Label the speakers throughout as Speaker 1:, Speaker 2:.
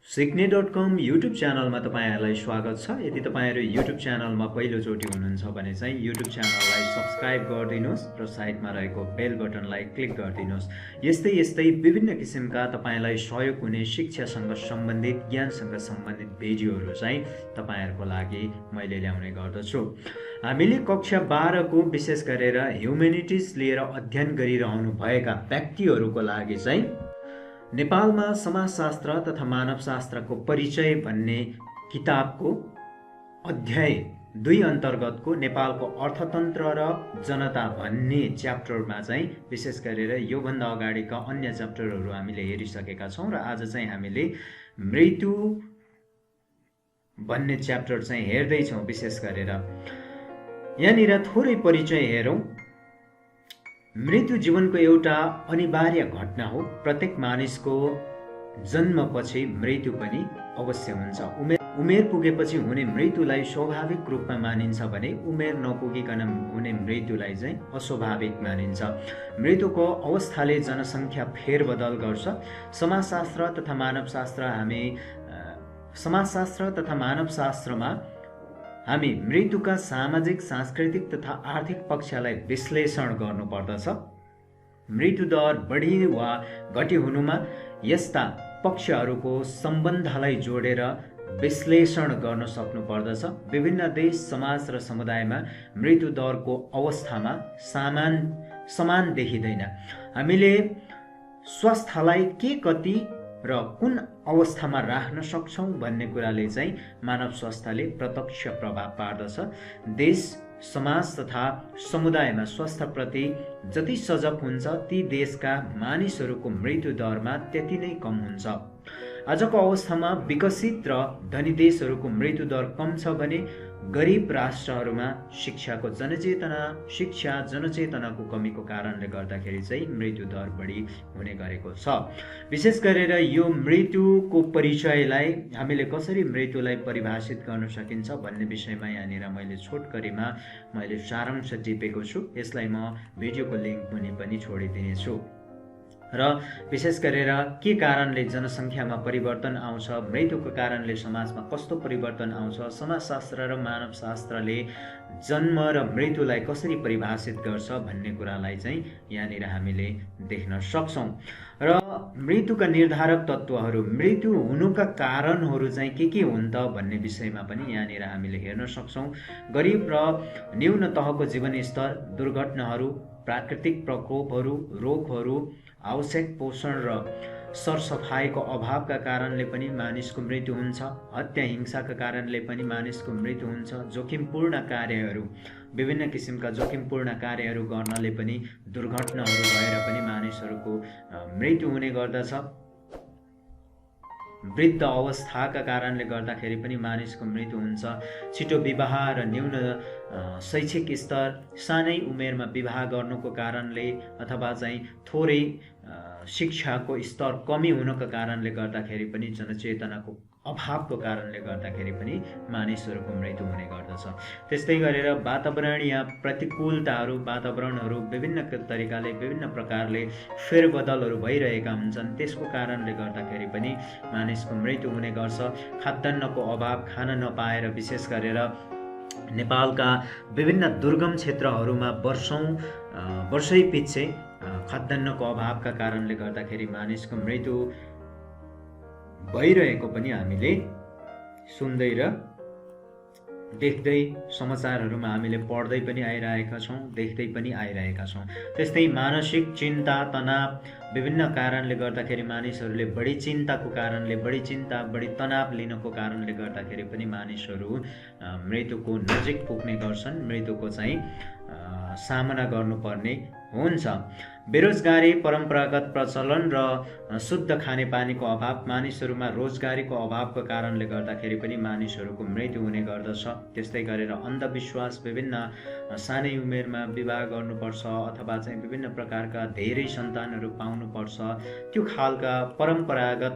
Speaker 1: सिक्ने.com YouTube च्यानलमा तपाईहरुलाई स्वागत छ। यदि तपाईहरु युट्युब च्यानलमा पहिलोचोटि हुनुहुन्छ भने चाहिँ युट्युब च्यानललाई सब्स्क्राइब गरिदिनुस् र साइडमा रहेको बेल बटनलाई क्लिक गरिदिनुस्। यस्तै विभिन्न किसिमका तपाईलाई सहयोग हुने शिक्षासँग सम्बन्धित ज्ञानसँग सम्बन्धित भिडियोहरु चाहिँ तपाईहरुको लागि मैले ल्याउने गर्दछु। हामीले कक्षा 12 को विशेष गरेर ह्युम्यानिटिज लिएर अध्ययन गरिरहनु भएका व्यक्तिहरुको लागि चाहिँ नेपालमा समाजशास्त्र तथा मानवशास्त्रको परिचय भन्ने किताबको अध्याय 2 अन्तर्गतको नेपालको अर्थतन्त्र र जनता भन्ने च्याप्टरमा चाहिँ विशेष गरेर यो भन्दा अगाडिका अन्य च्याप्टरहरु हामीले हेरिसकेका छौं र आज चाहिँ हामीले मृत्यु भन्ने च्याप्टर चाहिँ हेर्दै छौं। विशेष गरेर यहाँनिर थोरै परिचय हेरौं। मृत्यु जीवनको एउटा अनिवार्य घटना हो। प्रत्येक मानिसको जन्मपछि मृत्यु पनि अवश्य हुन्छ। उमेर पुगेपछि हुने मृत्युलाई स्वाभाविक रूपमा मानिन्छ भने उमेर नपुगिकन हुने मृत्युलाई चाहिँ अस्वाभाविक मानिन्छ। मृत्युको अवस्थाले जनसंख्या फेरबदल गर्छ। समाजशास्त्र तथा मानवशास्त्रमा हामी मृत्युका सामाजिक, सांस्कृतिक तथा आर्थिक पक्षलाई विश्लेषण गर्नुपर्दछ। मृत्यु दर बढी वा घटी हुनुमा यस्ता पक्षहरूको सम्बन्धलाई जोडेर विश्लेषण गर्न सक्नुपर्दछ। विभिन्न देश, समाज र समुदायमा मृत्यु दरको अवस्थामा समान देखिँदैन। हामीले स्वास्थ्यलाई के कति र कुन अवस्थामा राख्न सक्छौं भन्ने कुराले चाहिँ मानव स्वास्थ्यले प्रत्यक्ष प्रभाव पार्दछ। देश, समाज तथा समुदायमा स्वास्थ्यप्रति जति सजग हुन्छ ती देशका मानिसहरूको मृत्यु दरमा त्यति नै कम हुन्छ। आजको अवस्थामा विकसित र धनी देशहरूको मृत्यु दर कम छ भने गरीब राष्ट्रहरूमा शिक्षा जनचेतनाको कमीको कारणले गर्दाखेरि चाहिँ मृत्यु दर बढी हुने गरेको छ। विशेष गरेर यो मृत्युको परिचयलाई हामीले कसरी मृत्युलाई परिभाषित गर्न सकिन्छ भन्ने विषयमा यहाँनिर मैले छोटकरीमा सारांश टिपेको छु। यसलाई म भिडियोको लिंक मुनि पनि छोडिदिनेछु। र विशेष गरेर के कारणले जनसंख्यामा परिवर्तन आउँछ, मृत्युको कारणले समाजमा कस्तो परिवर्तन आउँछ, समाजशास्त्र र मानवशास्त्रले जन्म र मृत्युलाई कसरी परिभाषित गर्छ भन्ने कुरालाई चाहिँ यहाँनिर हामीले देख्न सक्छौं। र मृत्युका निर्धारक तत्त्वहरू, मृत्यु हुनुका कारणहरू चाहिँ के हुन् त भन्ने विषयमा पनि यहाँनिर हामीले हेर्न सक्छौं। गरिब र न्यून तहको जीवनस्तर, दुर्घटनाहरू, प्राकृतिक प्रकोपहरू, रोगहरू, आवश्यक पोषण र सरसफाइको अभावका कारणले पनि मानिसको मृत्यु हुन्छ। हत्या, हिंसाका कारणले पनि मानिसको मृत्यु हुन्छ। जोखिमपूर्ण कार्यहरू, विभिन्न किसिमका जोखिमपूर्ण कार्यहरू गर्नले पनि दुर्घटनाहरू भएर पनि मानिसहरूको मृत्यु हुने गर्दछ। वृद्ध अवस्थाका कारणले गर्दाखेरि पनि मानिसको मृत्यु हुन्छ। छिटो विवाह र न्यून शैक्षिक स्तर, सानै उमेरमा विवाह गर्नुको कारणले अथवा चाहिँ थोरै शिक्षाको स्तर कमी हुनुको कारणले गर्दाखेरि पनि जनचेतनाको अभावको कारणले गर्दाखेरि पनि मानिसहरूको मृत्यु हुने गर्दछ। त्यस्तै गरेर वातावरणीय प्रतिकूलताहरू, वातावरणहरू विभिन्न तरिकाले विभिन्न प्रकारले फेरबदलहरू भइरहेका हुन्छन्। त्यसको कारणले गर्दाखेरि पनि मानिसको मृत्यु हुने गर्छ। खाद्यान्नको अभाव, खान नपाएर विशेष गरेर नेपालका विभिन्न दुर्गम क्षेत्रहरूमा वर्षै पछि खाद्यान्नको अभावका कारणले गर्दाखेरि मानिसको मृत्यु भइरहेको पनि हामीले सुन्दै र देख्दै समाचारहरूमा हामीले पढ्दै पनि आइरहेका छौं, देख्दै पनि आइरहेका छौं। त्यस्तै मानसिक चिन्ता, तनाव विभिन्न कारणले गर्दाखेरि मानिसहरूले बढी तनाव लिनको कारणले गर्दाखेरि पनि मानिसहरू मृत्युको नजिक पुग्ने गर्छन्, मृत्युको चाहिँ सामना गर्नुपर्ने हुन्छ। बेरोजगारी, परम्परागत प्रचलन र शुद्ध खानेपानीको अभाव, मानिसहरूमा रोजगारीको अभावको कारणले गर्दाखेरि पनि मानिसहरूको मृत्यु हुने गर्दछ। त्यस्तै गरेर अन्धविश्वास, विभिन्न सानै उमेरमा विवाह गर्नुपर्छ अथवा चाहिँ विभिन्न प्रकारका धेरै सन्तानहरू पाउनुपर्छ, त्यो खालका परम्परागत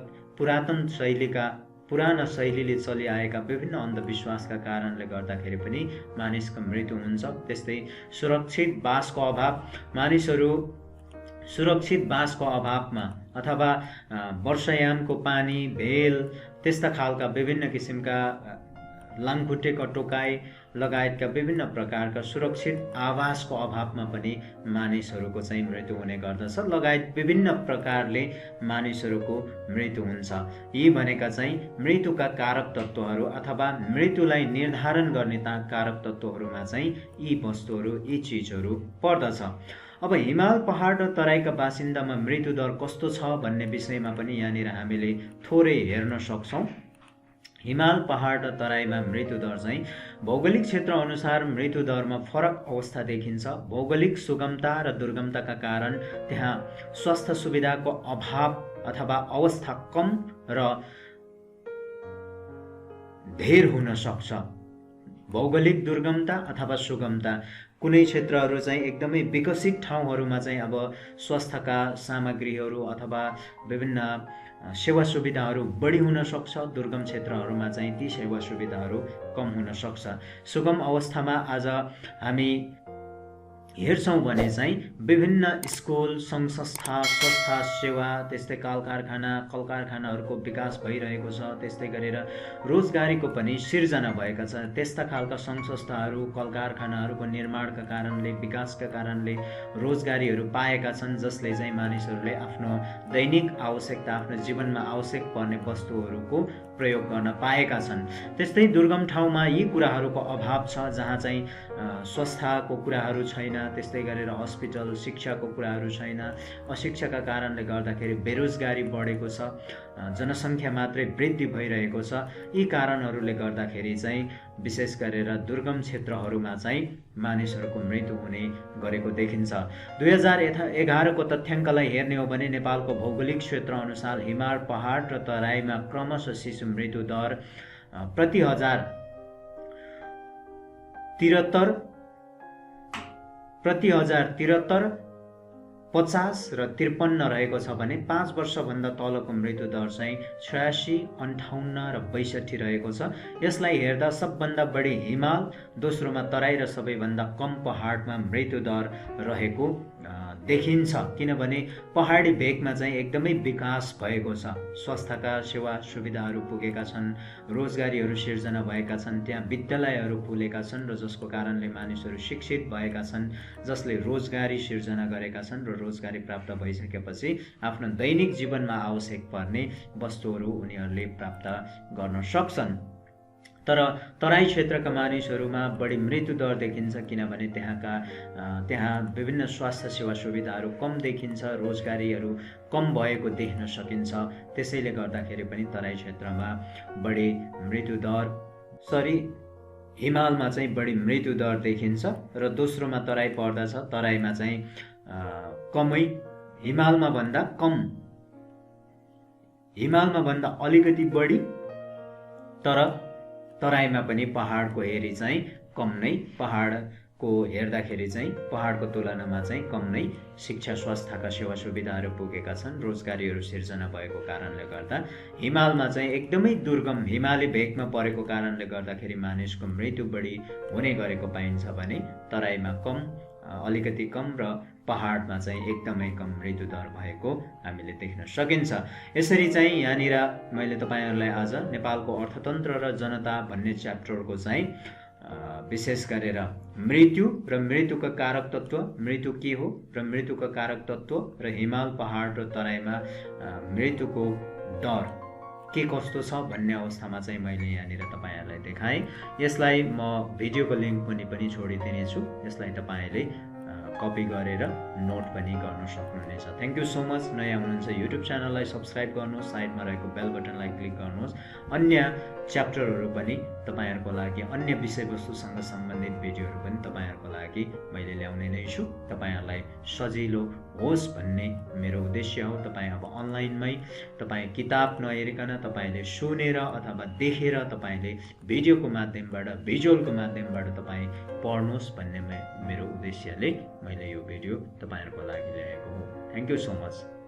Speaker 1: पुराना शैलीले चलिआएका विभिन्न अन्धविश्वासका कारणले गर्दाखेरि पनि मानिसको मृत्यु हुन्छ। त्यस्तै सुरक्षित बासको अभाव, मानिसहरू सुरक्षित बाँसको अभावमा अथवा वर्षायामको पानी, भेल त्यस्ता खालका विभिन्न किसिमका लामखुट्टेका टोकाइ लगायतका विभिन्न प्रकारका सुरक्षित आवासको अभावमा पनि मानिसहरूको चाहिँ मृत्यु हुने गर्दछ। लगायत विभिन्न प्रकारले मानिसहरूको मृत्यु हुन्छ। यी भनेका चाहिँ मृत्युका कारक तत्त्वहरू अथवा मृत्युलाई निर्धारण गर्ने कारक तत्त्वहरूमा चाहिँ यी वस्तुहरू, यी चिजहरू पर्दछ। अब हिमाल, पहाड र तराईका बासिन्दामा मृत्यु दर कस्तो छ भन्ने विषयमा पनि यहाँनिर हामीले थोरै हेर्न सक्छौँ। हिमाल, पहाड र तराईमा मृत्यु दर चाहिँ भौगोलिक क्षेत्र अनुसार मृत्यु दरमा फरक अवस्था देखिन्छ। भौगोलिक सुगमता र दुर्गमताका कारण त्यहाँ स्वास्थ्य सुविधाको अभाव अथवा अवस्था कम र धेर हुन सक्छ। भौगोलिक दुर्गमता अथवा सुगमता, कुनै क्षेत्रहरू चाहिँ एकदमै विकसित ठाउँहरूमा चाहिँ अब स्वास्थ्यका सामग्रीहरू अथवा विभिन्न सेवा सुविधाहरू बढी हुन सक्छ। दुर्गम क्षेत्रहरूमा चाहिँ ती सेवा सुविधाहरू कम हुन सक्छ। सुगम अवस्थामा आज हामी हेर्छौँ भने चाहिँ विभिन्न स्कुल, सङ्घ संस्था, स्वास्थ्य सेवा, त्यस्तै कल कारखानाहरूको विकास भइरहेको छ। त्यस्तै गरेर रोजगारीको पनि सिर्जना भएका छ। त्यस्ता खालका सङ्घ संस्थाहरू, कल कारखानाहरूको निर्माणका कारणले, विकासका कारणले रोजगारीहरू पाएका छन्, जसले चाहिँ मानिसहरूले आफ्नो दैनिक आवश्यकता, आफ्नो जीवनमा आवश्यक पर्ने वस्तुहरूको प्रयोग गर्न पाएका छन्। त्यस्तै दुर्गम ठाउँमा यी कुराहरूको अभाव छ, जहाँ चाहिँ स्वास्थ्यको कुराहरू छैन, त्यस्तै गरेर हस्पिटल, शिक्षाको कुराहरू छैन। अशिक्षाका कारणले गर्दाखेरि बेरोजगारी बढेको छ, जनसङ्ख्या मात्रै वृद्धि भइरहेको छ। यी कारणहरूले गर्दाखेरि चाहिँ विशेष गरेर दुर्गम क्षेत्रहरूमा चाहिँ मानिसहरूको मृत्यु हुने गरेको देखिन्छ। 2011 को तथ्याङ्कलाई हेर्ने हो भने नेपालको भौगोलिक क्षेत्र अनुसार हिमाल, पहाड र तराईमा क्रमशः शिशु मृत्यु दर प्रति हजार 73, 50 र 53 रहेको छ भने 5 वर्षभन्दा तलको मृत्यु दर चाहिँ 86, 58 र 62 रहेको छ। यसलाई हेर्दा सबभन्दा बढी हिमाल, दोस्रोमा तराई र सबैभन्दा कम पहाडमा मृत्यु दर रहेको देखिन्छ। किनभने पहाडी भेगमा चाहिँ एकदमै विकास भएको छ, स्वास्थ्यका सेवा सुविधाहरू पुगेका छन्, रोजगारीहरू सिर्जना भएका छन्, त्यहाँ विद्यालयहरू खुलेका छन् र जसको कारणले मानिसहरू शिक्षित भएका छन्, जसले रोजगारी सिर्जना गरेका छन् र रोजगारी प्राप्त भइसकेपछि आफ्नो दैनिक जीवनमा आवश्यक पर्ने वस्तुहरू उनीहरूले प्राप्त गर्न सक्छन्। तर तराई क्षेत्रका मानिसहरूमा बढी मृत्यु दर देखिन्छ, किनभने त्यहाँ विभिन्न स्वास्थ्य सेवा सुविधाहरू कम देखिन्छ, रोजगारीहरू कम भएको देख्न सकिन्छ। त्यसैले गर्दाखेरि पनि तराई क्षेत्रमा बढी मृत्यु दर, हिमालमा चाहिँ बढी मृत्यु दर देखिन्छ र दोस्रोमा तराई पर्दछ। तराईमा चाहिँ कमै, हिमालमा भन्दा अलिकति बढी, तर तराईमा पनि पहाडको हेरी चाहिँ कम नै, पहाडको हेर्दाखेरि चाहिँ पहाडको तुलनामा चाहिँ कम नै शिक्षा स्वास्थ्यका सेवा सुविधाहरू पुगेका छन्, रोजगारीहरू सिर्जना भएको कारणले गर्दा। हिमालमा चाहिँ एकदमै दुर्गम हिमाली भेगमा परेको कारणले गर्दाखेरि मानिसको मृत्यु बढी हुने गरेको पाइन्छ भने तराईमा अलिकति कम र पहाडमा चाहिँ एकदमै कम मृत्यु दर भएको हामीले देख्न सकिन्छ। यसरी चाहिँ यहाँनिर मैले तपाईहरुलाई आज नेपालको अर्थतन्त्र र जनता भन्ने च्याप्टरको चाहिँ विशेष गरेर मृत्यु र मृत्युका कारक तत्व, मृत्यु के हो र मृत्युका कारक तत्व र हिमाल, पहाड र तराईमा मृत्युको दर के कस्तो छ भन्ने अवस्थामा चाहिँ मैले यहाँनिर तपाईहरुलाई देखाएँ। यसलाई म भिडियोको लिंक पनि छोडिदिने छु। यसलाई तपाईले कपी गरेर नोट पनि गर्न सक्नुहुनेछ। Thank you so much. नयाँ हुनुहुन्छ युट्युब च्यानललाई सब्स्क्राइब गर्नुहोस्, साइडमा रहेको बेल बटनलाई क्लिक गर्नुहोस्। अन्य च्याप्टरहरू पनि तपाईहरुको लागि, अन्य विषयवस्तुसँग सम्बन्धित भिडियोहरू पनि तपाईहरुको लागि मैले ल्याउने नै छु। तपाईहरुलाई सजिलो होस् भन्ने मेरो उद्देश्य हो। तपाई अब अनलाइनमै तपाई किताब नहेरिकन तपाईले सुनेर अथवा देखेर तपाईले भिडियोको माध्यमबाट, भिजुअलको माध्यमबाट तपाई पढ्नुहोस् भन्ने मेरो उद्देश्यले मैले यो भिडियो तपाईहरुको लागि ल्याएको हो। Thank you so much.